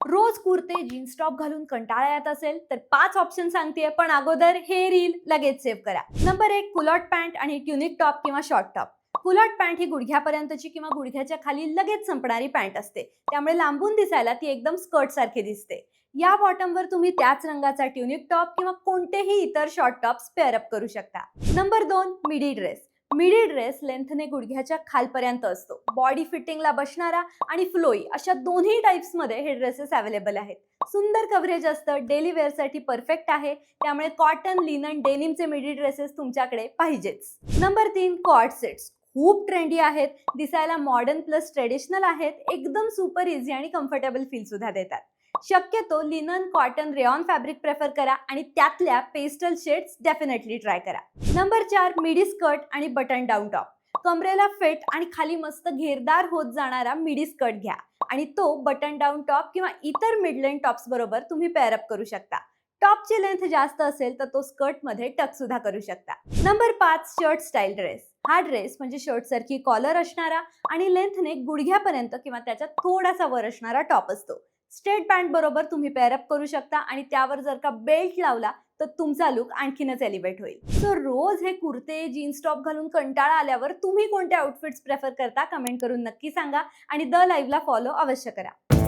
रोज कुर्ते jeans top घालून कंटाळा येत असेल तर 5 ऑप्शन सांगतेय, पण अगोदर हे रील लगेच सेव्ह करा. नंबर 1, कुलॉट पॅन्ट आणि ट्युनिक टॉप किंवा शॉर्ट टॉप. कुलॉट पॅन्ट ही गुडघ्यापर्यंतची किंवा गुडघ्याच्या खाली लगेच संपणारी पॅन्ट असते, त्यामुळे लांबून दिसायला ती एकदम स्कर्ट सारखी दिसते. या बॉटमवर तुम्ही त्याच रंगाचा ट्युनिक टॉप किंवा कोणतेही इतर शॉर्ट टॉप्स पेअर अप करू शकता. Number 2, midi dress. Midi dress लेंथने गुडघ्याच्या खालपर्यंत असतो. बॉडी फिटिंगला बसणारा आणि फ्लोई अशा दोन्ही टाइप्स मध्ये हे ड्रेसेस अवेलेबल आहेत. सुंदर कव्हरेज असतं, डेली वेअर साठी परफेक्ट आहे, त्यामुळे कॉटन, लिनन, डेनिमचे मिडी ड्रेसेस तुमच्याकडे पाहिजेच. Number 3, coord sets. खूप ट्रेंडी आहेत, दिसायला मॉडर्न प्लस ट्रेडिशनल आहेत, एकदम सुपर इझी आणि कम्फर्टेबल फील सुद्धा देतात. शक्यतो linen, cotton, rayon fabric prefer करा आणि त्यातल्या पेस्टल शेड्स डेफिनेटली ट्राय करा. नंबर 4, मिडी स्कर्ट आणि बटन डाऊन टॉप. कमरेला फिट आणि खाली मस्त घेरदार होत जाणारा मिडी स्कर्ट घ्या आणि तो बटन डाऊन टॉप किंवा इतर मिडलेंथ टॉप्स बरोबर तुम्ही पेअर अप करू शकता. टॉपची लेंथ जास्त असेल तर तो स्कर्ट मध्ये टक सुद्धा करू शकता. Number 5, shirt style dress. हा ड्रेस म्हणजे शर्ट सारखी कॉलर असणारा आणि लेंथने गुडघ्यापर्यंत किंवा त्याच्या थोडासा वर असणारा टॉप असतो. स्ट्रेट पॅन्ट बरोबर तुम्ही पेअर अप करू शकता आणि त्यावर जर का बेल्ट लावला तर तुमचा लुक आणखीनच एलिव्हेट होईल. सो रोज हे कुर्ते, जीन्स टॉप घालून कंटाळा आल्यावर तुम्ही कोणते आउटफिट्स प्रेफर करता कमेंट करून नक्की सांगा आणि द लाईव्हला फॉलो अवश्य करा.